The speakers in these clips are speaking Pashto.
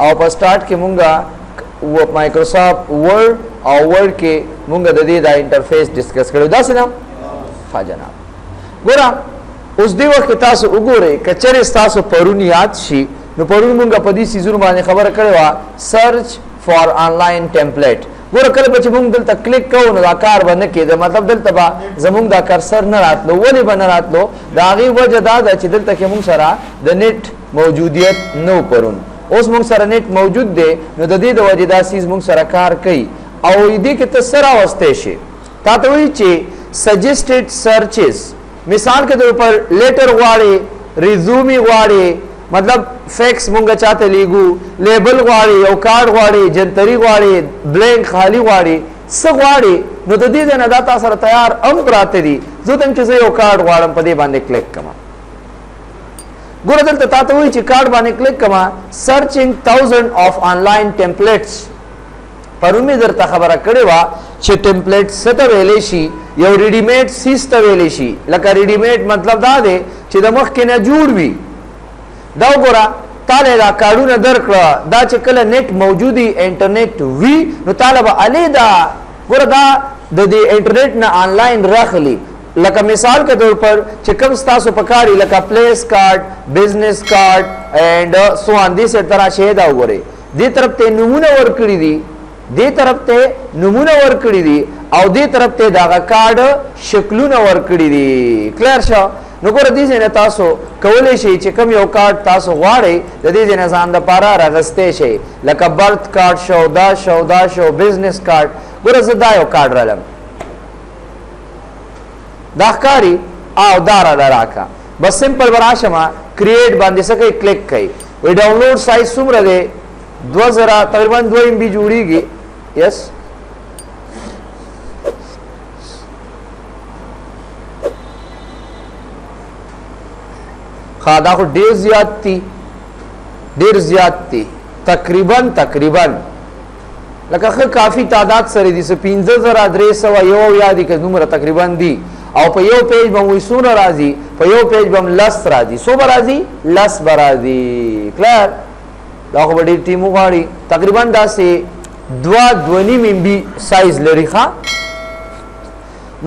او په سٹارټ کې مونږه مایکروسافټ ورډ او ورډ کې مونږ د دې دا انټرفیس ډیسکس کړو دا څنګه ها جناب ګوره اوس دی وخت تاسو وګورئ کچره تاسو پرون یاد شي نو پرون مونږه په دې سيزونو باندې خبره کړې و سرچ فار آنلاین ټمپلیټ ګوره کله چې مونږ دلته کلیک کوو نو دا کار باندې کېده مطلب دلته به زمونږ دا کرسر نه راتلو ولې به نه راتلو د هغې وجه دا ده چې دلته کې مونږ سره د نیټ موجودیت نه پرون اوس مونږ سره نیټ موجود دی نو د دې د وجې دا سیز مونږ سره کار کوي او دې کې ته څه راوستی شي تا ته وایي چې سجیسټډ سرچز مثال کے طور پر لیٹر غواړي ریزومی غواړي مطلب فیکس مونږه چاته لیګو لیبل غواړي یو کارت غواړي جنتری غواړي بلینک خالی غواړي څه غواړي نو د دې نه دا تاسو سره تیار ام پراته دي زه تم چې یو کارت غواړم په دې باندې کلیک کما ګوره دلته تاسو وایي چې کارت باندې کلیک کما سرچینګ 1000 اف آنلاین ټمپلیټس پرون می درته خبره کړې و چې ټمپلیټ څه ته ویلې شي یو ریډیمیډ سیس ته ویلې شي لکه ریډیمیډ مطلب دا دی چې د مخکې نه جوړ وي دا وګوره تاله دا کارونه درکړه دا چې کله نیټ موجودي انټرنیټ وی نو طالب علی دا ګوره دا د دې انټرنیټ نه آنلاین راخلی لکه مثال کے طور پر چې کوم تاسو پکاري لکه پلیس کارت بزنس کارت اینڈ سو آن دې سره ترا شه دا وګوره دې طرف ته نمونه ورکړي دي دې طرف ته نمونه ورکړي دي او دې طرف ته دا کارت شکلونه ورکړي دي کلیر شو نو ګور دې نه تاسو کولای شئ چې کوم یو کارت تاسو غواړئ د دې نه ځان د پاره راغستې شي لکه برث کارت شو دا شو بزنس کارت ګور زه دا یو کارت رالم دا ښکاری او دا را راکا بس سمپل براشما کریټ باندې سکه کلیک کړئ وی ډاونلوډ سایز څومره دی 2000 تقریبا 2 MB جوړیږي یس خادا خو ډیر زیات تي تقریبا لکه کافی تعداد سره دي 15300 یو یادی که نمبر تقریبا دي او په یو پیج باندې سونه راځي په یو پیج باندې لس راځي سو راځي لس راځي کلیر دا خو ډیر ټیم غواړي تقریبا داسې 2.5 MB سایز لري ښا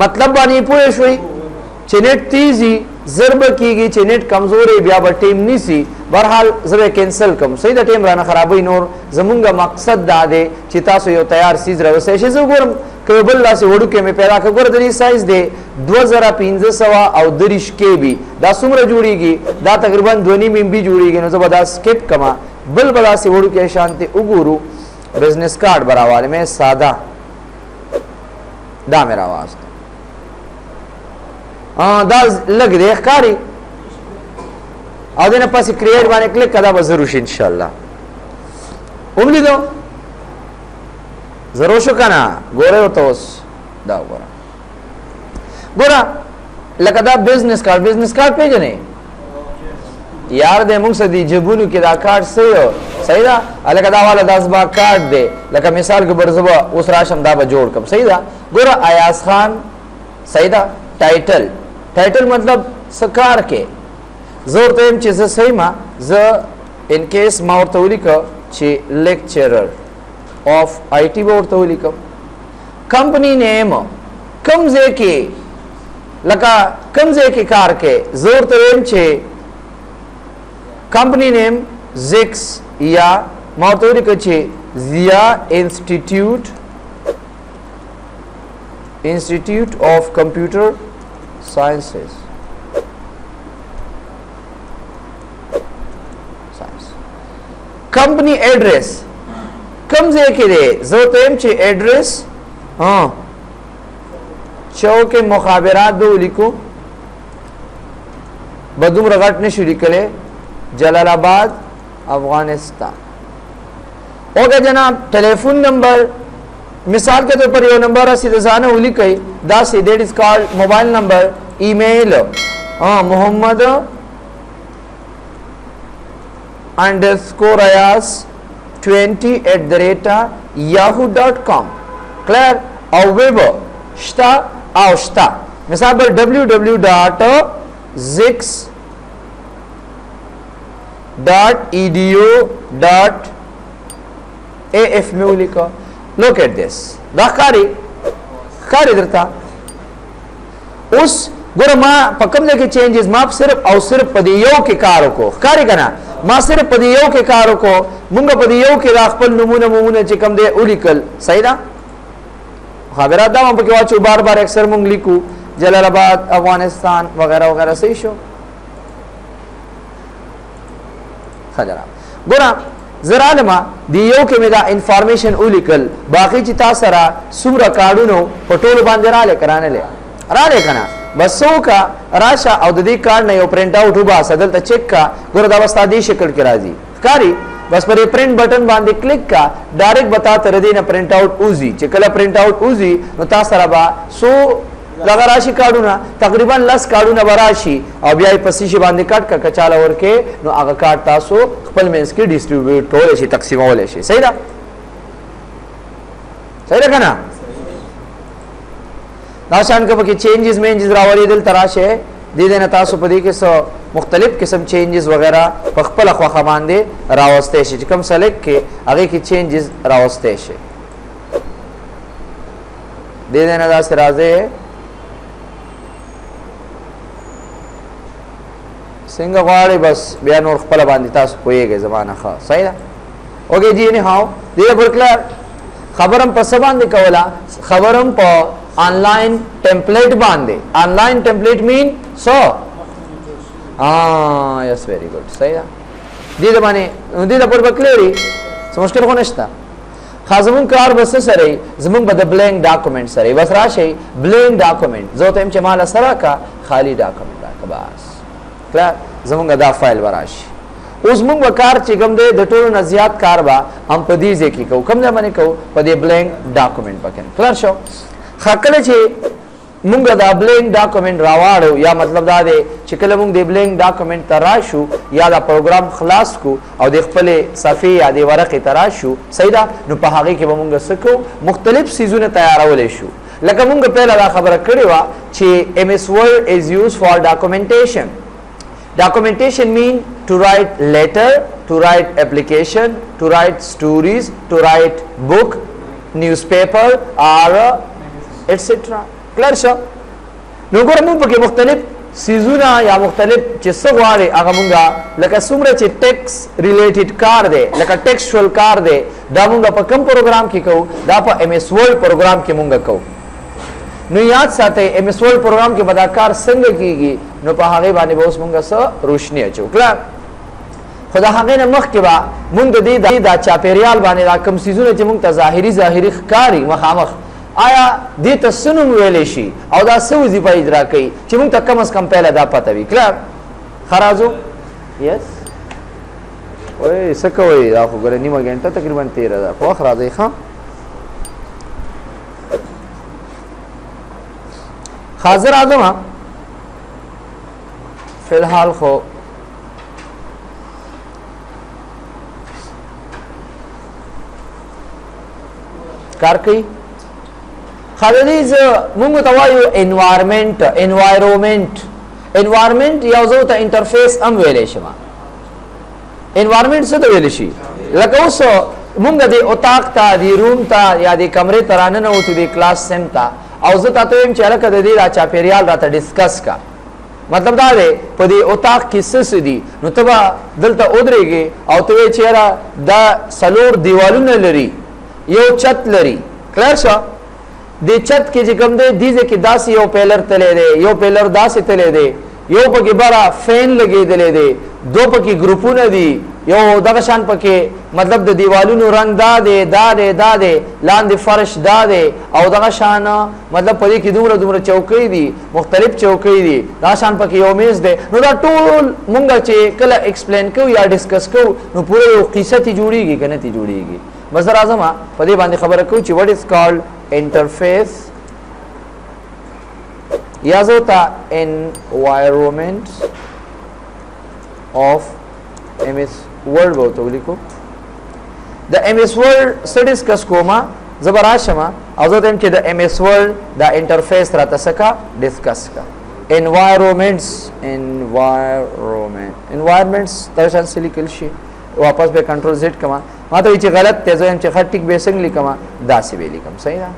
مطلب باندې پوه شوي چې نیټ تیزی ضرب کیږي چې نیټ کمزوري بیا به ټیم نیسی برحال زره کینسل کوم صحیح د ټیم رانه خرابوي نور زمونږه مقصد دا دی چې تاسو یو تیار سیز راوسئ شي زه ګورم کېبل لاسه وړو کې مې پیدا کړ د دې سایز دی 2500 او 30 KB دا څومره جوړیږي دا تقریبا 2.5 MB جوړیږي نو زه به دا سکپ کما بل بلا سي وړو کې شانتي وګورو بزنس کارت براواله مې ساده دا میرا आवाज دا لګ دی ښکاری او دنه پاسې کریټ باندې کلیک کړه به ضرور شي ان شاء الله وملیدو ضرور شو کنه ګوره توس دا ګوره لکه دا بزنس کارت پیژنې یار دې موږ سدي جبونو کې دا کارت صحیح ده الکه دا والا 10 با کارت دی لکه مثال کې برزبا اوس راشم دا به جوړ کوم صحیح ده ګوره ایاز خان صحیح ده ټایټل مطلب سکار کې زور ته چې زه صحیح ما زه ان کیس ما ورته ولیکم چې لیکچرر of IT ورته ولیکم کمپنی نیم کوم ځای کې لکه کوم ځای کې کار کې زور ته چې کمپنی نیم زیکس یا ما ورته ولیکم چې زیا Institute of Computer Sciences company address کم ځای کې دی زه ته چې ایڈریس چوک مخابرات به ولیکو بدوم رغټ نشو لیکلې جلال آباد افغانستان اوکے جناب ٹیلیفون نمبر مثال کے طور پر یہ نمبر ہے سیدھانہ ولیکئ دا سی دیٹ از کالڈ موبائل نمبر ای میل محمد _ ayaz20@yahoo.com clear او web شتا او شتا مثال پر www.zix.edu.in AF में उलिको. Look at this. दा कारी दरता. उस गुरु माँ पकम जगह चेंजेस माँ सिर्फ और सिर्फ पदियों के कारों को कारी करना माँ सिर्फ पदियों के कारों को मुंगा पदियों के राखपल नमूने चिकम दे उलिकल सही ना खबरात दा वहाँ पे वाचो बार अक्सर मुंग लिखू जलालाबाद अफगानिस्तान वगैरह वगैरह सही शो खजरा गुना जरा लमा दियो के मेरा इंफॉर्मेशन उलिकल बाकी चिता सरा सुमरा कार्डुनो पटोल बांधरा ले कराने ले राले कना बसों का राशा औद्योगिक कार्ड नहीं प्रिंट आउट हुआ सदल त चेक का गुरदावस्था दी शक्ल के राजी कारी बस पर प्रिंट बटन बांधे क्लिक का डायरेक्ट बता तरदी ना प्रिंट आउट उजी चिकला प्रिंट आउट उजी नुता सरबा सो लगा राशि काढू ना तकरीबन लस काढू ना बराशी अब याई पसीशी बांधे काट का कचाला और के नो आगा काटता सो खपल मेंस की डिस्ट्रीब्यूट होले शी तकसीम होले शी सही ना कना दाशान के बकी चेंजेस रावली दिल तराशे दी देना तासु पदी के सो मुख्तलिफ किस्म चेंजेस वगैरह पखपल अखवा बांधे रावस्ते शे कम सेलेक्ट के आगे की चेंजेस रावस्ते शे दे देना दास राजे सिंगावाड़ी बस बयान और खपल बांधे तासु पोएगे जमाना खा सही ना ओके जी ने हाउ दे बुरकला खबरम पसबान दे कवला खबरम प ऑनलाइन टेम्पलेट बांधे online template mean so yes very good सही है दीद माने दीद पर बकलेरी मुश्किल को नश्ता खाजमुन कार बस सरे जमुन बद ब्लैंक डॉक्यूमेंट सरे बस राशे ब्लैंक डॉक्यूमेंट जो तेम चमाला सरा का खाली डॉक्यूमेंट का बस क्लियर जमुन दा फाइल वराशी उस मुंग वकार चिगम दे दटोर नजियात कारबा हम पदीजे की को कम न माने को पदे ब्लैंक डॉक्यूमेंट बकन क्लियर शो खकले छे मुंग दा ब्लैंक डॉक्यूमेंट रावाड़ो या मतलब दा दे चिकले मुंग दे ब्लैंक डॉक्यूमेंट तराशु या दा प्रोग्राम खलास को और देख पले सफी या दे वरक तराशु सहीदा नु पहागी के मुंग सको मुख्तलिफ चीजों ने तैयार होले शु लका मुंग पहला दा खबर करेवा छे MS word is used for documentation documentation mean to write letter to write application to write stories to write book newspaper or etc clear sir नोगर मुंग पके मुख्तलिफ सीजुना या मुख्तलिफ चिस्सवारे आगमुंगा लका सुमरे चे टेक्स्ट रिलेटेड कार दे लका टेक्सचुअल कार दे दामुंगा प कम प्रोग्राम की को दा प एमएस वर्ड प्रोग्राम के मुंगा को नु याद साथे एमएस वर्ड प्रोग्राम के बदाकार संग कीगी नु पहागे बाने बोस मुंगा स रोशनी अचो क्लियर खुदा हागे न मख के बा मुंग दी दा चापेरियाल बाने दा कम सीजुने चे मुंग ता जाहिरी कारी मखामख आया दी तसनु वेलेशी और दा सउजी पा इजरा कई चे मुंग ता कम अज कम पहले दा पता भी क्लियर खराजो यस ओए सकोई दा को गरे निमा घंटा तकरीबन 13 दा को खराजे खा हाजिर आजम फिलहाल खो कारकई खालीज मुंग तवायु एनवायरमेंट या जो ता इंटरफेस अम वेलेशमा एनवायरमेंट से तो वेलेशी लकोसो मुंग दे उताक ता दी रूम ता या दे कमरे तराने न होती दे क्लास सेम ता औजता तो एम चला कर दे राचा पेरियाल राता डिस्कस का मतलब दा दे पदी उताक किस्से सीधी नुतबा दलता उधरेगे और तो चेहरा दा सलोर दीवालू न लरी यो चत लरी क्लियर सा दे चत के जिकम दे दीजे की दासी यो पेलर तले दे यो पेलर दासी तले दे यो पकी बड़ा फैन लगे दले दे दो पकी ग्रुपू न दी यो दगशान पके मतलब द दीवालू नु रंग दा दे लान दे फर्श दा दे और दगशान मतलब पदी की दुमरा चौकई दी मुख्तलिफ चौकई दी दगशान पके यो मेज दे नु दा टूल मुंगा चे कला एक्सप्लेन को या डिस्कस को नु पूरे यो किस्सा ती जुड़ीगी कने ती जुड़ीगी मजर आजम पदी बांधे खबर को ची व्हाट इज कॉल्ड इंटरफेस या जो ता एनवायरनमेंट ऑफ एमएस वर्ड बहुत लिखो द एमएस वर्ड स्टडीज कस्कोमा जबराशमा अजोदन के the MS word the interface राता सका डिस्कस का एनवायरनमेंट्स तरशान सिलिकल शी वापस به کنټرول زد کما ما ته چې غلط ته زم چې خط ټیک به څنګه لیکم داسې به لیکم صحیح ده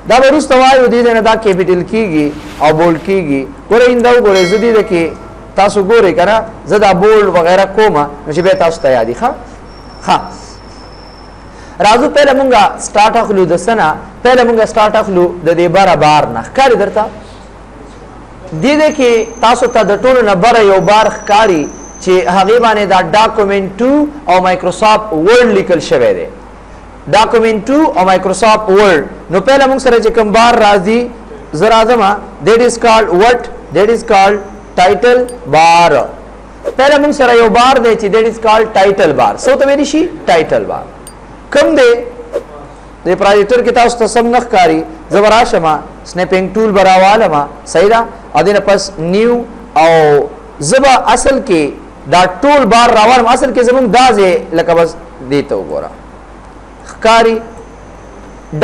دا ورسته وایو دي نه دا کیپټل کیږي او بولډ کیږي ګوره انده ګوره زدي ده کې تاسو ګوره کنه زدا بولډ وغیرہ کومه نو چې به تاسو ته یادي ها راځو پهله مونږه سٹارټ اخلو د سنه پهله مونږه سٹارټ اخلو د دې بار نه ښکاری درته دې کې تاسو ته د ټولو نه بار یو بار ښکاری چې هغه باندې دا ډاکومنت 2 او مایکروسافټ ورډ لیکل شوی دی ډاکومنت 2 او مایکروسافټ ورډ نو پهله مونږ سره چې کوم بار راځي زرا اعظم دیٹ از کالډ وات دیٹ از کالډ ټایټل بار پهله مونږ سره یو بار دی چې دیٹ از کالډ ټایټل بار سو ته ویل شي ټایټل بار کم دی د پروجیکټر کې تاسو ته سم نخ کاری زبراشما سنیپینګ ټول براواله ما صحیح دا ادینه پس نیو او زبا اصل کې دا ټول بار راوړم اصل کې زمون دازه لکه بس دیته وګوره ښکاری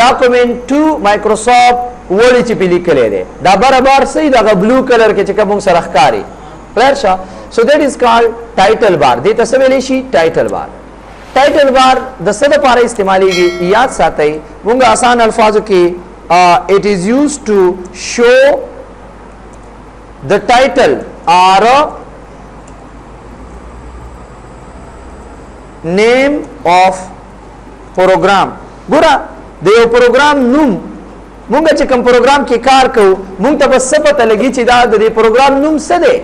ډاکومنت 2 مایکروسافټ ورډ چې په لیکلې ده دا برابر صحیح دا بلو کلر کې چې کوم سره ښکاری پلرشا سو دیٹ از کالډ ټایټل بار دې ته څه ویل شي ټایټل بار ټایټل بار د څه لپاره استعماليږي یاد ساتئ موږ آسان الفاظو کې it is used to show the title or name of program ګوره د یو پروګرام نوم موږ چې کوم پروګرام کې کار کوو موږ ته بس پته لګي چې دا د پروګرام نوم څه دی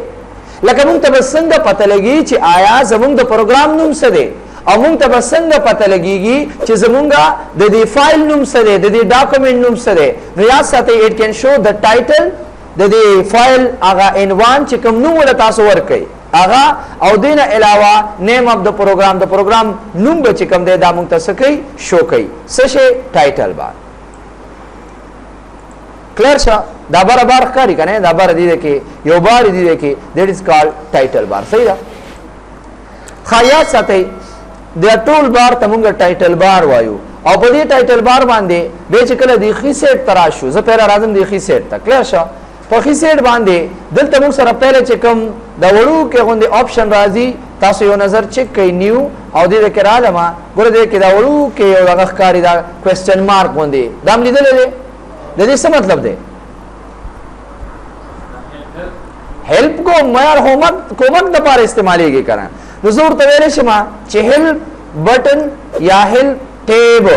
لکه موږ ته بس څنګه پته لګي چې آیا زموږ د پروګرام نوم څه دی او موږ ته بس څنګه پته لګيږي چې زمونږه د دې فایل نوم څه دی د دې ډاکومنت نوم څه دی نو یاد ساتئ اټ کین شو د ټایټل د دې فایل هغه عنوان چې کوم نوم ول تاسو ورکړي هغه او دینه علاوه نیم اف د پروګرام نوم به چې کوم دی دا موږ ته څه کوي شو کوي څه شي ټایټل بار کلیر شه دا برابر ښکاری کنه دا بار دی کې یو بار دی کې دیٹ از کالډ ټایټل بار صحیح ده خیال ساتئ د ټول بار ته مونږ ټایټل بار وایو او په دې ټایټل بار باندې به چې کله دی خي سیټ تراشو زه پیرا راځم دی خي سیټ ته کلیر شه په خي سیټ باندې دلته موږ سره پهله چې کوم دا وړو کې غوندي آپشن راځي تاسو یو نظر چک کړئ نیو او دې کې راځم ګوره دې کې دا وړو کې یو هغه ښکاری دا کوېسچن مارک غوندي دا هم لیدل دي د دې څه مطلب دی هیلپ کو مېر کومک د پاره استعماليږي کنه نو زور ته ویل شمه چې هیلپ بٹن یا هیلپ ټیب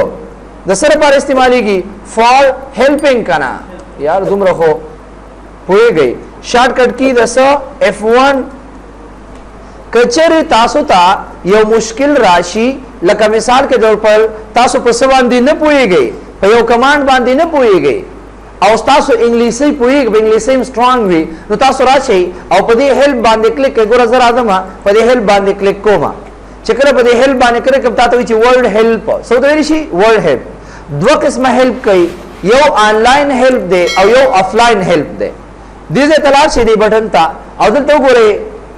د سره پر استعماليږي فار هیلپینګ کنا یار دومره خو پوي گئی شارټ کټ کی د F1 کچره تاسو ته یو مشکل راشي لکه مثال کے طور پر تاسو په څه باندې نه پويږئ په یو کمانډ باندې نه پويږئ او تاسو انګلیسي پويږئ انګلیسي سټرونګ وي نو تاسو راشي او په دې هیلپ باندې کلیک کړئ ګور زر اعظم په دې هیلپ باندې کلیک کوم چې کله په دې هیلپ باندې کلیک کوم تاسو چې ورلد هیلپ سو ته ویل شي ورلد هیلپ دوه قسمه هیلپ کوي یو آنلاین هیلپ دی او یو آفلاین هیلپ دی دې تلاش دی بٹن تا او دلته وګورئ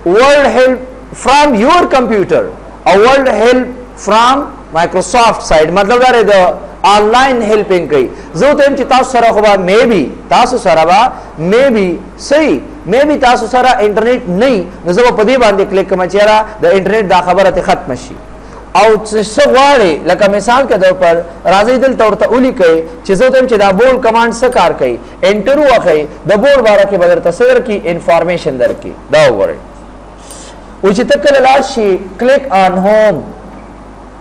ورلد هیلپ فرام یور کمپیوټر او ورلد هیلپ فرام مایکروسافټ سایډ مطلب دا دی آنلاین هیلپینګ کوي زه ته چې تاسو سره خو به میبي تاسو سره به میبي صحیح میبي تاسو سره انټرنیټ نه نو زه په دې باندې کلیک کوم چې را د انټرنیټ دا خبره ته ختم شي او څه غواړي لکه مثال کے طور پر راځي دلته ورته اولی کوي چې زه ته چې دا بول کمانډ څه کار کوي انټر واخی د بول باره کې بدر تصویر کی انفارمیشن درکې دا وګورئ او چې تکل لاړ شي کلیک آن ہوم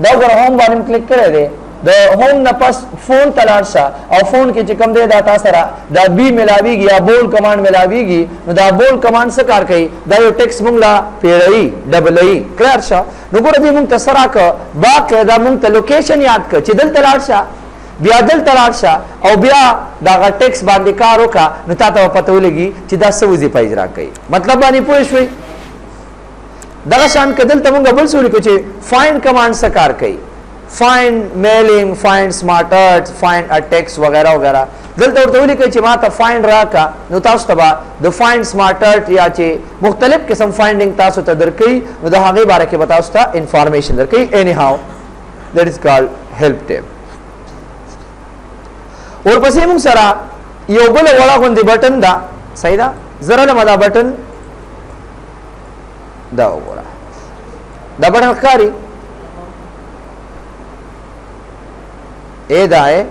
دا وګوره ہوم باندې کلیک کړی دی د هوم نه پس فون تلارشا او فون کې چې کوم دی دا تاسو سره دا بی ملاویږي یا بول کمانډ ملاویږي نو دا بول کمانډ څه کار کوي دا یو ټیکس مونږ لا پیړی ډبل ای کلیر شو نو ګور دې مونږ تسرا ک باقاعده مونږ ته لوکیشن یاد ک چې دل تلارشا بیا دل تلارشا او بیا دا ټیکس باندې کار وکا نو تاسو پته ولګي چې دا څه وظیفه اجرا کوي مطلب باندې پوه شئ دا شان کدل ته مونږ بل څه ولیکو چې فایند کمانډ څه کار کوي find mailing find smart art find a text وغیرہ وغیرہ دلته ورته ولیکئ چې ما ته find راکا نو تاسو ته د find smart art یا چې مختلف قسم finding تاسو ته درکې نو د هغه باره کې تاسو ته انفارمیشن درکې anyhow that is called help tab ورپسې موږ سره یو بل وړه غوندي بٹن دا صحیح دا زره له مدا بٹن دا وګوره دا بټن ښکاری دا ہے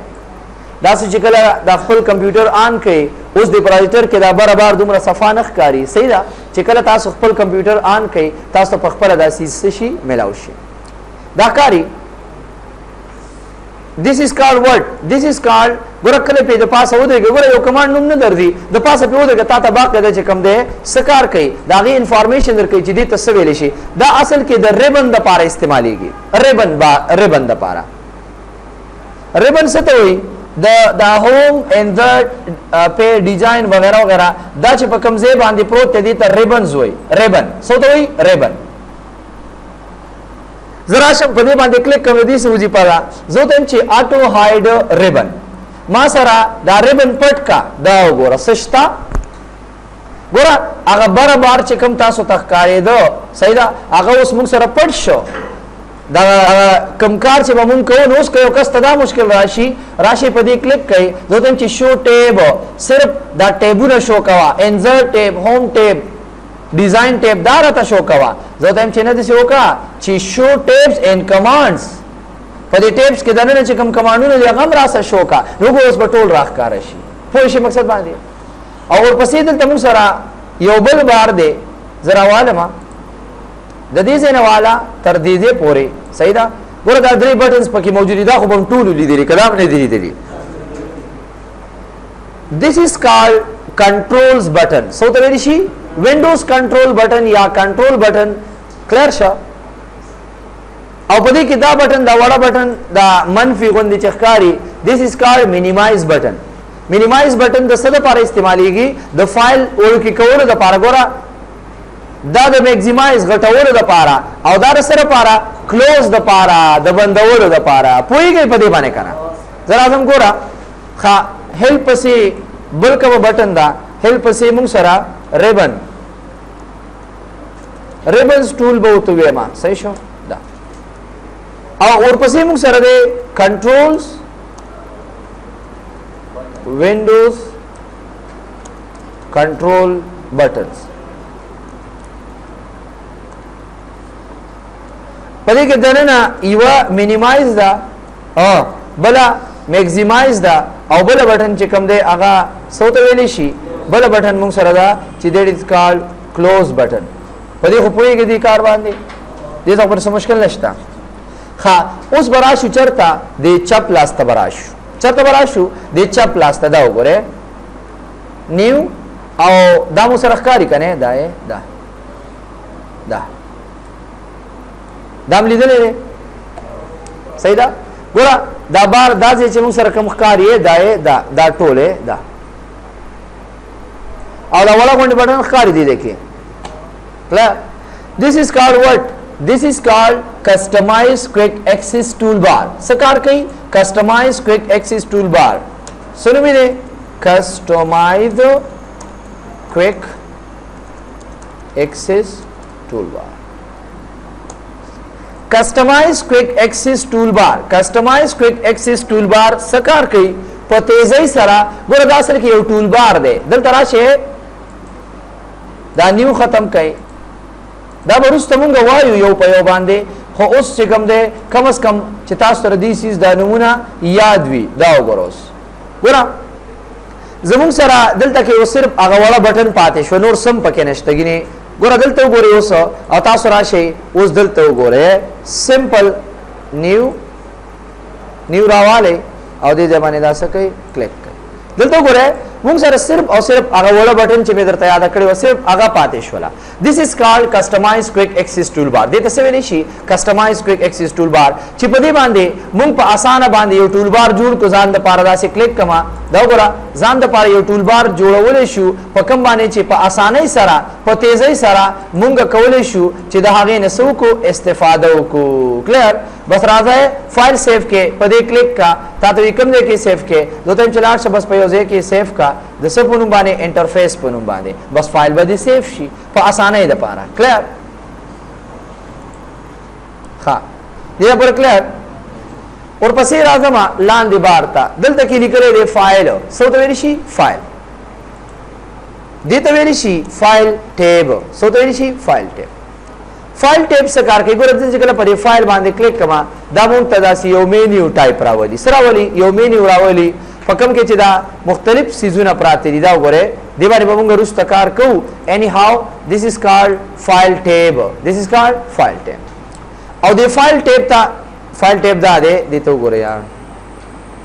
دا چې کله دا خپل کمپیوټر آن کړي اوس د پروجیکټر کې دا برابر دومره صفه نه ښکاری صحیح ده چې کله تاسو خپل کمپیوټر آن کړي تاسو په خپل داسې شي ملاو شي دا کاری this is called what this is called ګوره کله په د پاسه ودرېږي ګوره یو کمانډ نوم نه درځي د پاسه په ودرېږي تا ته باقاعده چې کوم دی سکار کوي دا غي انفارمیشن درکوي چې دې ته څه ویلی شي دا اصل کې د ریبن دپاره استعمالیږي ریبن دپاره ریبن څه ته وایي د هوم اینڈ د په ډیزاین وغیرہ وغیرہ دا چې په کوم ځای باندې پروت دی ته ریبنز وایي ریبن څه ته وایي ریبن زرا شم په دې باندې کلیک کوم دي سوجي پالا زه ته چې آټو هاید ریبن ما سره دا ریبن پټ کا دا وګوره سشتا ګوره هغه برابر چې کوم تاسو تخکارې دو صحیح دا هغه اوس موږ سره پټ شو دا کم کار چې موږ کوو نو اوس یو کس ته دا مشکل راشي په دې کلیک کوي زه ته چې شو ټیب صرف دا ټیبونه شو کوا انزرټ ټیب هوم ټیب ډیزاین ټیب دا راته شو کوا زه ته چې نه دي وکا چې شو ټیبس اینڈ کمانډز په دې ټیبس کې دنه چې کوم کمانډونه دي هغه راسه شو کا نو اوس په ټول راخکار شي په شي مقصد باندې او ورپسې دلته موږ سره یو بل بار دی زرا والما د دې څنګه والا تر دې پورې صحیح دا ګوره دا درې بټنز پکې موجود دي دا خو هم ټول لیدل کلام نه دی لیدل this is called controls button so ته ویل شي windows control button یا control button clear شو او په دې کې دا بٹن دا وړه بٹن دا منفي غوندي چخکاری this is called minimize button minimize button د څه لپاره استعماليږي د فایل ورکی کولو لپاره ګوره دا د میکسیمایز غټولو لپاره او دا سره لپاره کلوز لپاره د بندولو لپاره پويږي په دې باندې کنه زرا اعظم ګوره ها هیلپ سي بل کوم بٹن دا هیلپ سي موږ سره ribbons tool به وتوي ما صحیح شو دا او ورپسې موږ سره د controls windows control buttons پدې کې دنه یو minimize دا او بلا maximize دا او بل بٹن چې کوم دی هغه سوته ویلی شي بل بٹن موږ سره دا چې that is called close button پدې خو پويږي دي کار باندې دې څه پر مشکل نشته ها اوس براشو چرتا د چپ لاس ته براشو د چپ لاس ته دا وګوره نیو او دا مو سره ښکاری کنه دا دام لیدلې صحیح دا ګوره دا بار دا چې موږ سره کوم ښکاری دا ټوله دا او دا ولا غونډه بٹن ښکاری دی دیکھیں this is called what this is called customize quick access toolbar سکار کئی customize quick access toolbar سنو بھی دے customize quick access toolbar customize quick access toolbar سکار کئی په تیزی سره ګور دا سره کې یو ټولبار دی دلته راشه دا نیو ختم کړي دا ورسته مونږ وایو یو په یو باندې خو اوس چې کوم دی کم از کم چې تاسو تر دې سیس دا نمونه یاد وي دا وګوروس ګور زمونږ سره دلته کې صرف هغه وړه بٹن پاتې شو نور سم پکې نشته ګینه ګور دلته وګورئ اوس او تاسو راشه اوس دلته وګورئ سمپل نیو راواله او دې ځمانه دا څه کوي کلیک کوي دلته ګوره موږ سره صرف او صرف هغه وړه بٹن چې مې درته یاد کړی و صرف هغه پاتې شولا this is called customize quick access toolbar دې ته څه ویل شي customize quick access toolbar چې په دې باندې موږ په اسانه باندې یو ټولبار جوړ کو ځان د پاره داسې کلیک کما دا وګوره ځان د پاره یو ټولبار جوړول شو په کوم باندې چې په اسانۍ سره په تیزی سره موږ کولای شو چې د هغې نسو کو استفاده وکړو کلیر بس راځه فایل سیو کې په دې کلیک کا تاسو کوم ځای کې سیو کې دوته چلاړ شه بس په یو ځای کې سیو کا د سپونو باندې انټرفیس پونو باندې بس فایل به دې سیو شي په اسانۍ د پاره کلیر ها دې پر کلیر اور پسې راځم لاندې بار ته دلته کې لیکل دی فایل سو ته ویل شي فایل دې ته ویل شي فایل ټیب سو ته ویل شي فایل ټیب فایل ټیب څه کار کوي ګوره چې کله پر فایل باندې کلیک کما دا مونږ ته داسې یو مینیو ټایپ راولي سره راولي یو مینیو راولي په کوم کې چې دا مختلف سیزونه پراته دي دا وګوره دی باندې به مونږ وروسته کار کوو any how this is called file tab this is called file tab او د فایل ټیب دا دی دته وګوره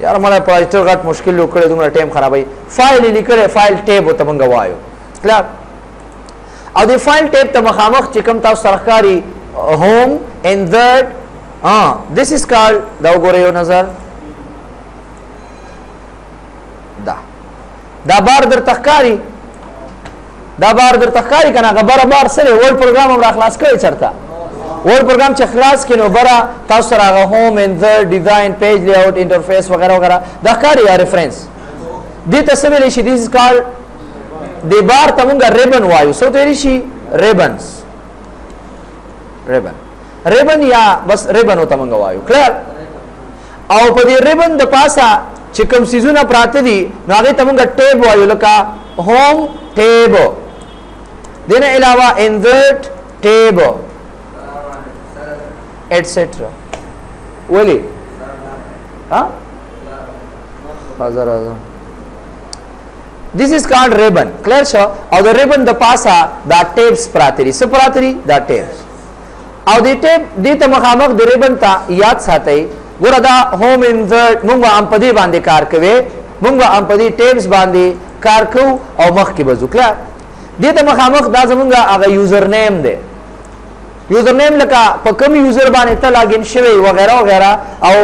یار مله پروجیکټر غټ مشکل وکړي دومره ټایم خرابای فایل لیکره فایل ټیب ته مونږ وایو کلر او د فایل ټیب ته مخامخ چې کوم تاسو سرخکاری هوم انسرت this is called دا وګوره یو نظر دا بار در تخکاری کنه غبره بار سره ول پروګرام هم را خلاص کړی چرته ول پروګرام چې خلاص کینو برا تاسو راغه هوم انسرت ډیزاین پیج لی اوټ انټرفیس وغیرہ وغیرہ دا کاری یا ریفرنس دې تصویر شي this is called د بار تمونګه ریبن وایو سو ته شي ریبن یا بس ریبن او تمونګه وایو کلر او په دې ریبن د پاسا چې کوم سيزونه پراته دي نو هغه تمونګه ټیب وایو لکه هوم ټیب دینه علاوه انسرت ټیب ایٹسٹرا ولی hazar this is called ribbon clear sure او the ribbon د پاسا دا ټیبس پراتري سپراتري دا ټیبس او د ټیب د ته مخامخ د ribbon ته یاد ساتي ګور دا هوم انسرت موږ هم په دې باندې کار کوي موږ هم په دې ټیبس باندې کار کوو او مخ کې بزو کلا د ته مخامخ دا زمونږه هغه یوزر نیم دی یوزر نیم لکه په کوم یوزر باندې ته لاګین شوی وغیرہ وغیرہ او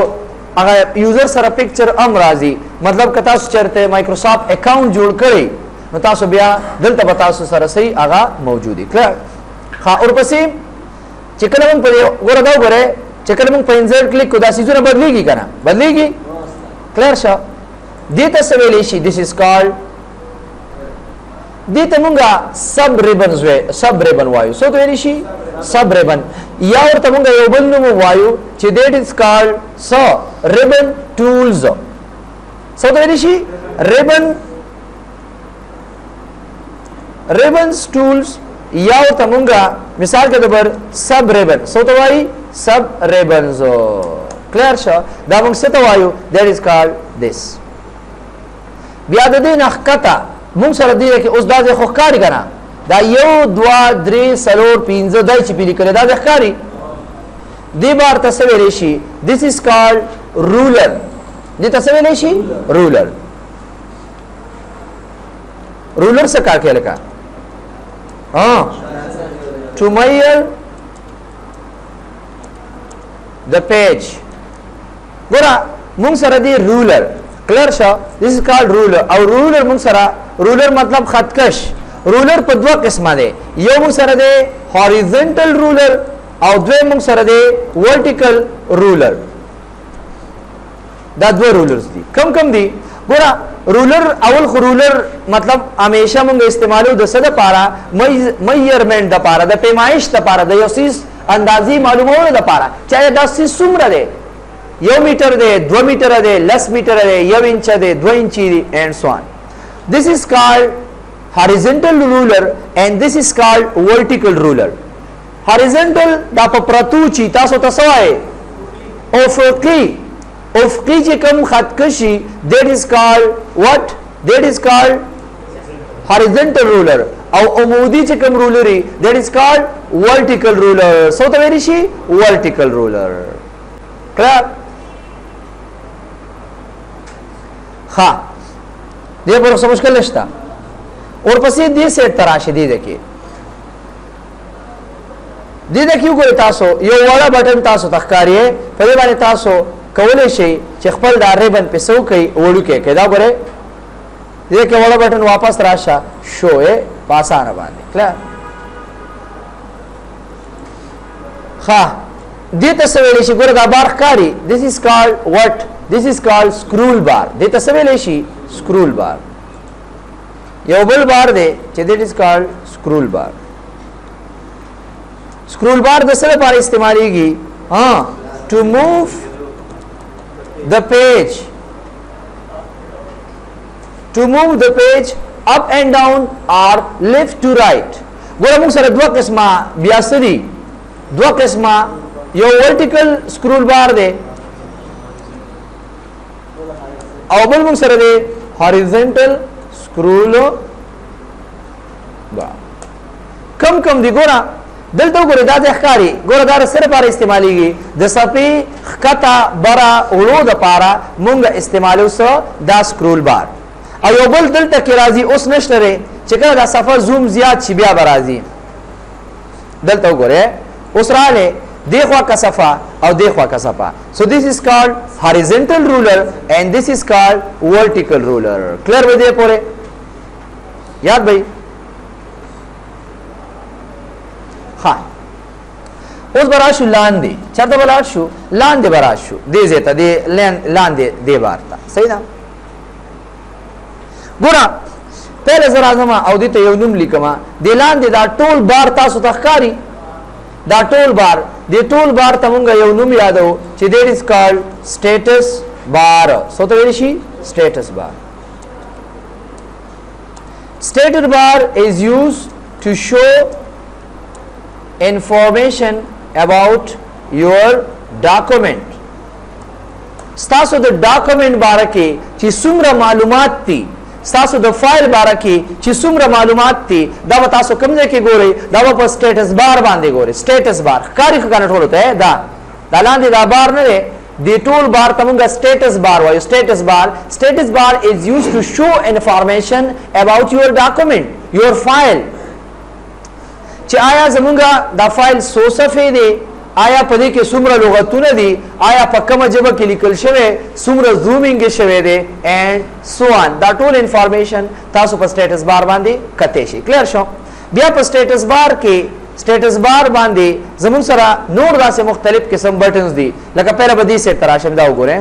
هغه یوزر سره پکچر ام راځي مطلب که تاسو چرته مایکروسافټ اکاونټ جوړ کړئ نو تاسو بیا دلته به تاسو سره صحیح هغه موجودي کړه ها ورپسې چې کله موږ په ګوره دا وګوره چې کله موږ په انسرت کلیک کو دا سيزونه بدليږي کنه بدليږي کلیر شو دې ته څه ویل شي this is called دې ته موږ سب ریبن وایو سو ته ویل شي سب ریبن یا ورته موږ یو بل نوم وایو چې that is called ribbon tools سو ته ویل شي ribbons tools یا ورته موږ مثال کې د بر سب ریبن سو ته وایي سب ribbons کلیر شو دا موږ څه ته وایو that is called this بیا د دې نخکتا موږ سره دی کې اوس دا خو ښکاری کنه دا 1 2 3 4 5 دای چې پیل کړي دا ښکاری دی بار تصویر شي this is called ruler دې تصویر شي ruler څه کار کوي لکه to measure the page ګوره موږ سره دی ruler clear شو this is called ruler او ruler موږ سره ruler مطلب خطکش ruler په دوه قسمه دي یو موږ سره دی horizontal ruler او دوی موږ سره دی vertical ruler دا دوه rulers دي کم دي ګوره ruler اول خو ruler مطلب همیشه موږ استعمالو د څه لپاره measurement د لپاره د پیمایش د لپاره د یو سیس اندازي معلومولو د لپاره چې دا سیس څومره دی 1 میټر دی 2 میټر دی 10 میټر دی 1 انچ دی 2 انچ دی and so on this is called horizontal ruler and this is called vertical ruler horizontal دا په پرتو چی تاسو تاسوای افقی چې کوم خط کشي that is called what that is called horizontal ruler او عمودی چې کوم رولري that is called vertical ruler سو ته ویل شي vertical ruler کلر ها دې پر څه مشکل نشته اور پسې دې سیټ تراشه دي دکې وګورئ تاسو یو وړه بٹن تاسو تخکاریه په دې باندې تاسو کولای شئ چې خپل دا ریبن په سو کې وړو کې کدا غره دې کې وړه بٹن واپس راشه شوې پاسانه باندې کلا ها دې ته څه ویل شي ګوره دا بار ښکاری this is called what this is called scroll bar دې ته څه ویل شي scroll bar یو بل بار دی چې that is called scroll bar scroll bar د څه لپاره استعماليږي to move the page up and down or left to right ګوره موږ سره دوه قسمه بیا سدي دو قسمه یو ورټیکل سکرول بار دی او بل موږ سره دی هاریزونټل سکرول بار. کم کم دی ګوره دلته ګوره دا د ښکاری ګوره دا سره لپاره استعمالیږي د صفې خطا برا وړو د پاره مونږ استعمالو سره دا سکرول بار. او یو بل دلته کې راځي اوس نشته ری چې کله دا صفه زوم زیات شي بیا به راځي دلته ګوره اوس رااله دیخوا کا صفه او دیخوا کا صفه. So this is called horizontal ruler and this is called vertical ruler. clear به دې پوره یاد بھئی. ها اوس براشو لاندې چرته براشو لاندې براشو دې زیته دې لاندې دې بارتا صحیح ده. ګوره پہله زرا اعظم او دې ته یو نوم لیکما دې لاندې دا ټول بار تاسو ته ښکاری دا ټول بار دې ټول بار ته مونږ یو نوم یادو چې دې is called status bar. سو ته ویل شي status bar. status bar is used to show information about your document. ستاسو د ډاکومنٹ باره کې چې څومره معلومات دي ستاسو د فایل باره کې چې څومره معلومات دي دا به تاسو کوم ځای کې ګورئ دا به په سټیټس بار باندې ګورئ. سټیټس بار ښکاري ښکاره ټولو ته دا لاندې دا بار نه دی د ټول بار ته موږ سټیټس بار وایو. سټیټس بار is used to show information about your document your file چې آیا زمونږه دا فایل څو صفحې دی آیا په دې کې څومره لغتونه دي آیا په کومه ژبه کې لیکل شوی څومره زومینګ شوی دی and so on دا ټول انفارمیشن تاسو په سټیټس بار باندې کته شي. کلیر شو. بیا په سټیټس بار کې سټیټس بار باندې زمون سره نور داسې مختلف قسم بټنز دي لکه پهله به دې سیټ تراشم دا وګورئ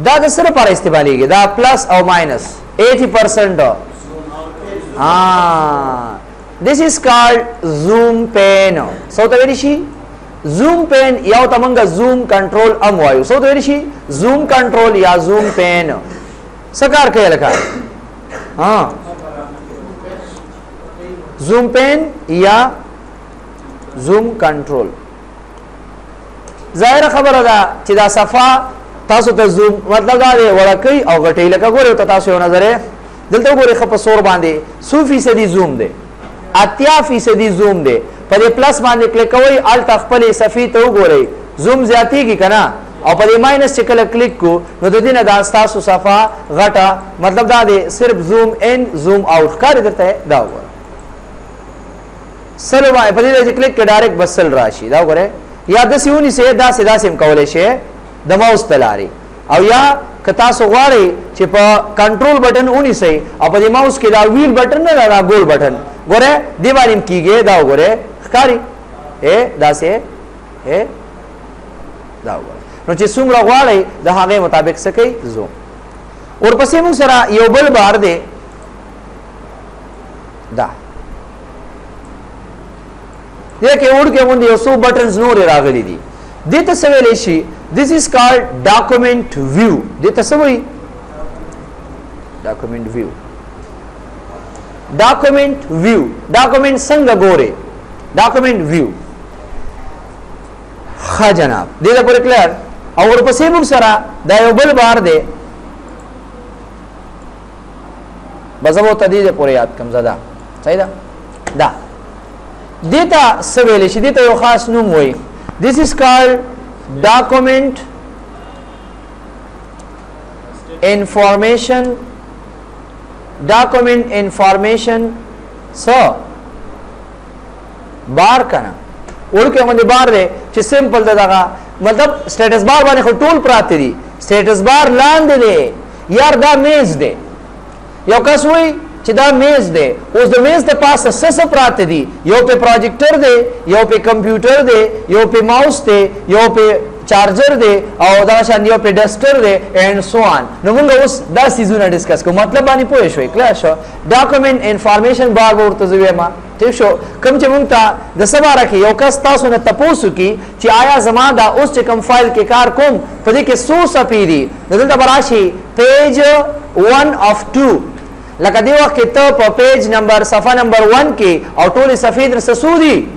دا د سره پر استعماليږي دا پلس او ماینس 80%. this is called zoom pen. سو ته ویل شي zoom pen یا ته مونږه zoom control ام وایو. سو ته ویل شي zoom control یا zoom pen. سکار کوي لکه zoom pen یا zoom control. ظاهر خبره ده چې دا صفه تاسو ته زوم مطلب دا دی ورکې او غټې لکه ګوره ته تاسو یو نظر دلته ګوره خپ سور باندې 100% زوم دی 80% زوم دی په دې پلس باندې کلیک کوئ ال تخپل صفې ته وګورئ زوم زیاتېږي کنه او په دې ماینس چې کله کلیک کو نو د دې نه دا تاسو صفه غټه مطلب دا دی صرف زوم ان زوم اوټ کار درته دا وګوره سره وای په دې چې کلیک کې ډایرکټ بسل راشي دا وګوره یا د سیونی سه دا سیدا سیم کولای شي د ماوس تلاري او یا کتا سو غواړي چې په کنټرول بٹن اونې سي او په ماوس کې دا ویل بٹن نه دا ګول بٹن ګوره دی باندې کیږي دا وګوره ښکاری دا سه دا وګوره نو چې څومره غواړي د هغه مطابق سکی زوم. ورپسې موږ سره یو بل بار دی دا دغه وړ کې مونږ یو څو بٹنز نور راغلي دي دته سویل شي. this is called document view. دته سوي document view document څنګه ګوره document view ښه جناب دې لپاره کلیر. او ورپسې موږ سره دا یو بل بار دی بزمو تدید پورې یاد کم زده صحیح ده دا دته سویل شي دته یو خاص نوم وای. this is called document information so بار کنه ورکه باندې بار دی چې سمپل دغه مطلب سټیټس بار باندې ټول پراته دي سټیټس بار لاندې دی یار دا میز دی یو کس وای چې دا میز دی اوس د میز د پاسه څه پراته دي یو په پروجیکټر دی یو په کمپیوټر دی یو په ماوس دی یو په چارجر دی او دا شان یو په ډسټر دی اینڈ سو آن. نو موږ اوس دا سیزونه ډیسکس کوو مطلب باندې پوه شوي کلیر شو. ډاکومنٹ انفارمیشن بار ورته زویما ٹھیک شو. کوم چې مونږ ته د سبا راکې یو کس تاسو نه تپوسو کی چې آیا زما دا اوس چې کوم فایل کې کار کوم په دې کې 100 صفحې دي دلته براشي پیج 1 of 2 لکه دی وخت کې ته په پیج نمبر صفحه نمبر 1 کې او ټول صفحې در سودی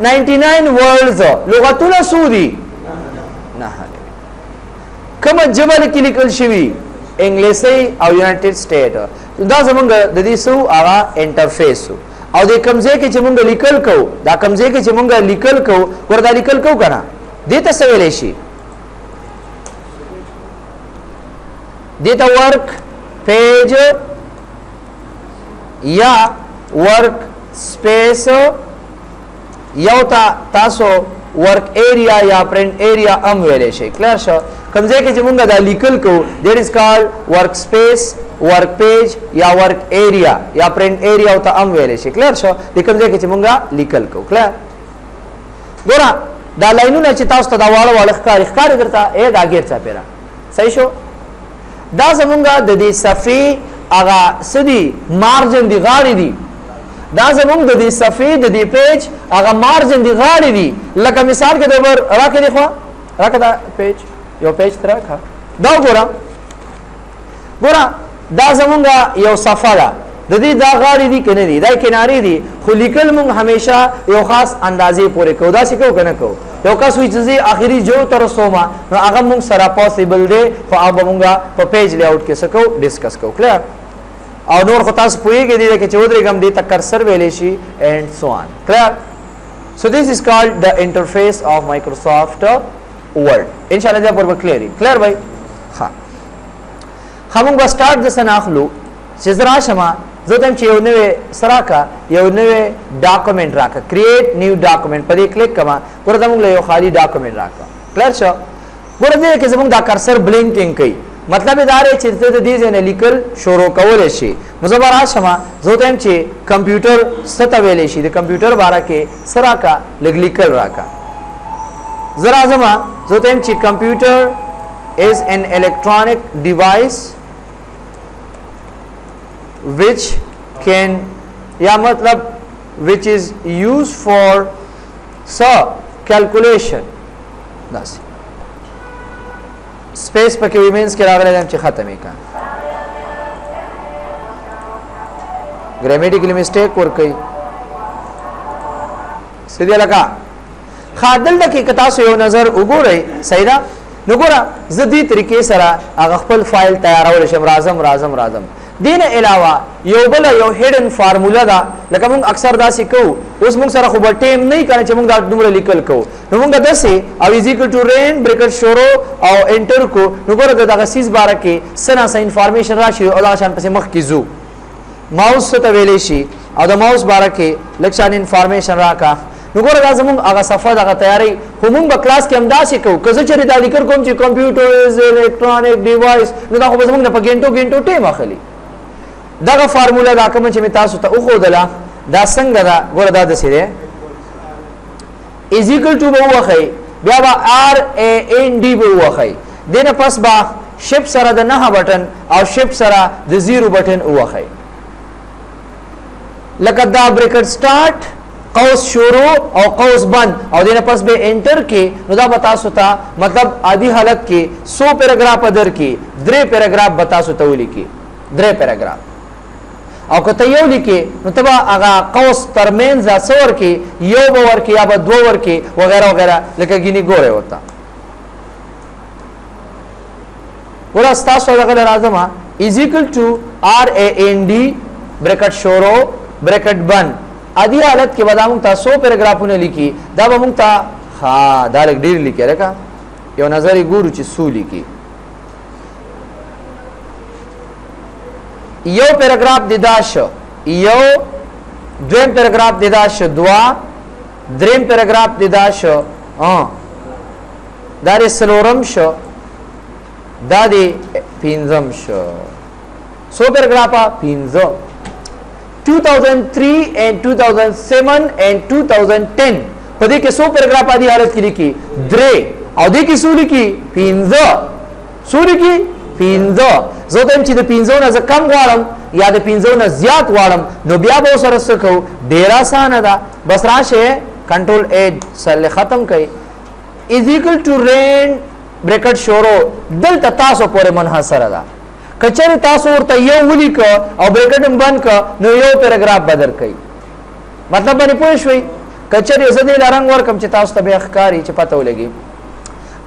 99 words لغتونه سودی نه کوم جبل کې لیکل شوی انګلیسي او یونایټډ سټیټ دا زمونږ د دې سو هغه انټرفیس او د کمزې کې چې مونږ لیکل کو دا کمزې کې چې مونږ لیکل کو وردا لیکل کو کنه دې ته څه ویلې شي دې ته ورک پیج یا ورک سپیس یو تاسو ورک ایریا یا پرنٹ ایریا ام ویلې شي کلیر شو کمزې کې چې مونږ دا لیکل کو دیٹ از کالډ ورک سپیس ورک پیج یا ورک ایریا یا پرنٹ ایریا او ته ام ویلې شي کلیر شو د کمزې کې چې مونږ لیکل کو کلیر ګوره دا لاینونه چې تاسو ته دا واړه ښکار درته اې دا غیر څه پیرا صحیح شو دا زمونږه د دې صفحې هغه سدي مارجن دی غاړي دي دا زمونږ د دې صفحې د دې پیج هغه مارجن دی غاړي دي لکه مثال کې د ور راکې دی خو راکې دا پیج یو پیج تر راکا دا ګوره دا زمونږه یو صفحه ده د دې دا غاړي دي کنه دي دا کناري دي خو لیکل مونږ همیشه یو خاص اندازې پورې کو دا څه کو کنه کو یو کس وی چې اخیری جو تر سوما نو هغه مونږ سره پوسیبل دی خو هغه مونږه په پیج لی اوټ کې سکو ډیسکس کو کلیر او نور خو تاسو پوهیږئ دی چې چودري ګم دی تک کرسر ویلې شي اینڈ سو آن کلیر سو دیس از کالډ د انټرفیس اف مایکروسافٹ ورډ ان شاء الله دا پر کلیر بھائی ها همون به سٹارټ د سناخلو چې زرا شمه زدم چې یو نوې سراکا یو نوې ډاکومېنټ راکا کریټ نیو ډاکومېنټ په دې کلیک کما ورته موږ یو خالی ډاکومېنټ راکا کلیر شو ورته کې زموږ دا کرسر بلینکینګ کوي مطلب دا دی چې د دې ځنه لیکل شروع کول شي مزبر شمه زدم چې کمپیوټر ست ویلې شي د کمپیوټر باره کې سراکا لیکل راکا زرا زما زدم چې کمپیوټر is an electronic device which can या मतलब which is used for calculation बस space पर के remains के रागले हम चे ख़त्म एक grammatical mistake और कई सीधे लगा खादल द की कथा से यो नजर उगो रही सही ना नगोरा जदी तरीके सरा अगर खपल फाइल तैयार हो रशम राजम دین علاوه یو بل یو هډن فارمولا دا لکه موږ اکثر دا سکو اوس موږ سره خو به ټیم نه کنه چې موږ دا دومره لیکل کو نو موږ داسې او از ایکوال ټو رین بریکټ شورو او انټر کو نو ګوره دغه سیس باره کې سنا سه انفارمیشن راشي او دا شان پسې مخ کې زو ماوس ته ویلې شي او د ماوس باره کې لکشان انفارمیشن راکا نو ګوره دا زموږ هغه صفه دغه تیاری خو موږ په کلاس کې هم دا سکو کزه چې دا لیکل کوم چې کمپیوټر از الکترونیک ډیوایس نو دا خو زموږ نه په ګنټو ټیم اخلي دغه فارمولا دا کوم چې می تاسو ته او خودلا دا څنګه دا ګوره دا د سره از ایکوال ټو به وخی بیا با ار ا ان ډی به وخی دنه پس با شپ سره د نه بٹن او شپ سره د زیرو بٹن وخی لکه دا بریکټ سٹارټ قوس شروع او قوس بند او دنه پس به انټر کې نو دا بتا سو تا مطلب عادي حالت کې 100 پیراګراف ادر کې 3 پیراګراف بتا سو ته ولیکي 3 پیراګراف او کته یو لیکي نو تبا هغه قوس ترمنځ څور کې یو باور کې یا به دو ور کې وغیرہ وغیرہ لکه ګینی ګوره وتا ورا تاسو هغه راځم از ایکوال ټو ار ا ان ډی بریکټ شورو بریکټ بند ادي حالت کې بدامو تاسو پیراګرافونه لیکي دا به مونږ ته ها دا لګ ډیر لیکي راکا یو نظر ګورو چې سو لیکي یو پیراګراف دیداش یو دویم پیراګراف دیداش دوا دریم پیراګراف دیداش دا د سلورم شو دا د پنځم شو سو پیراګرافا پنځه 2003 and 2007 and 2010 په دې کې سو پیراګراف ادي حالت کې لیکي درې او دې کې سو لیکي پنځه سو لیکي پنځه زه دم چې د پنځو نه کم غواړم یا د پنځو نه زیات غواړم نو بیا به سره سکو ډیر آسان ده بس راشه کنټرول ا سره ختم کړئ از ایکوال ټو رین ब्रेकेट शोरो दलता तासो पूरे मनहसर दा कचरे तासो ورته یو ولیک او ब्रेकेट बंद ک نو یو پیراګراف بدل کړي مطلب باندې پوه شوي کچره زده لارنګ ورکم چې تاسو ته به ښکاری چې پته ولګي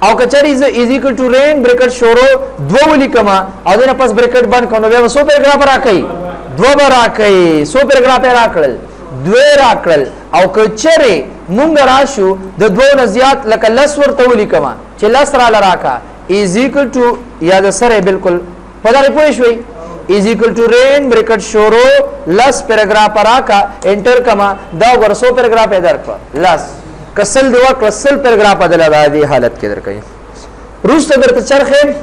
او کچره از ایکوال ټو رین ब्रेकेट شورو دو ولیکما او دنه پس ब्रेकेट बंद کونو به سو پیراګراف راکړي دو به راکړي سو پیراګراف راکړل دوی راکړل او کچره مونږ راشو د دوه نزيات لکه لس ورته ولیکما چې لس را لراکا از ایکوال ټو یا د سره بالکل پدې پوه شوي is equal to rain bracket شورو لس پیراګراف راکا انټر کما دا ورسو پیراګراف ادر کړ لس کسل دوا کسل پیراګراف بدل راځي حالت کې درکې روسته درته چرخه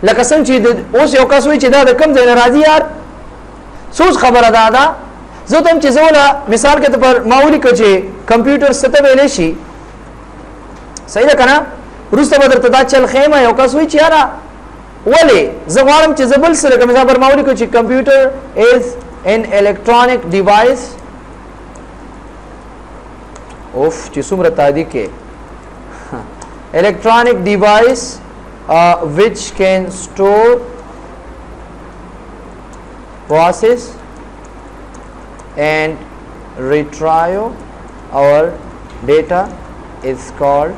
لکه څنګه چې اوس یو کس وی چې دا د کم ځای راځي یار سوچ خبره ده زه تم چې زولا مثال کې پر ماولی کچې کمپیوټر ست ویلې شي صحیح ده کنه روسته بدرته دا چل خیمه یو کس وی چې یاره ولی زغوارم چې زبل سره کوم ځای پر ماولی کو چې کمپیوټر از ان الیکټرانیک ډیوایس اوف چې څومره تادی کې electronic device which can store process and retrieve our data is called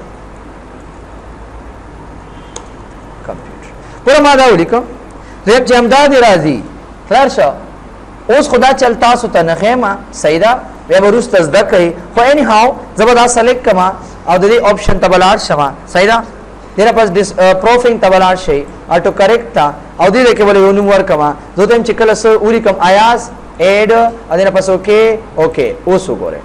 computer पूरा मादा ولیکم ریب جمداد راضی خلاص شو اوس خدا چلتا سو تنخیمه سیدا بیا ورست زده کوي خو اني هاو زبردا سلیکټ کما او د دې آپشن تبلار شمه سیدا دیره پس پروفینګ تبلار شي اټو کریکټ تا او دې کې ولې ونوم ور کما دوتم چې کله سو ولیکم آیاز اډ ا دې پس اوکے اوکے اوس وګوره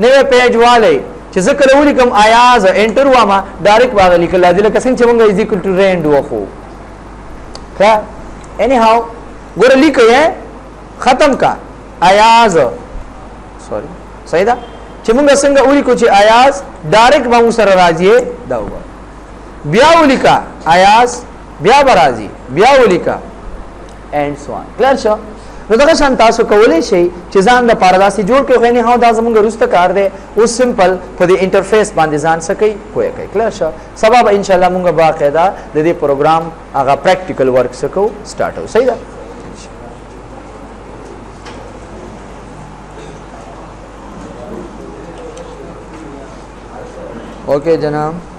نوې پیج والے چې ذکر ولیکم آیاز انټر واما ډایرکټ واغ لیکل لازم لکه څنګه چې مونږ از ایکوال ټو رینډ وخو ها اني هاو ګور لیکه ختم کا آیاز سوري صحیح ده چې موږ څنګه ولیکو چې آیاز ډایرکټ به موږ سره راځي دا وګور بیا ولیکا آیاز بیا برازي بیا ولیکا اینڈ سو ان کلیر شو نو دا شان تاسو کولای شئ چې ځان د پارداسي جوړ کړئ غني هاو دا زموږ روسته کار دی او سمپل په دې انټرفیس باندې ځان سکی کوی کوي کلیر شو سبب ان شاء الله موږ باقاعده د دې پروګرام هغه پریکټیکل ورک سکو سٹارټ هو صحیح ده اوکے جناب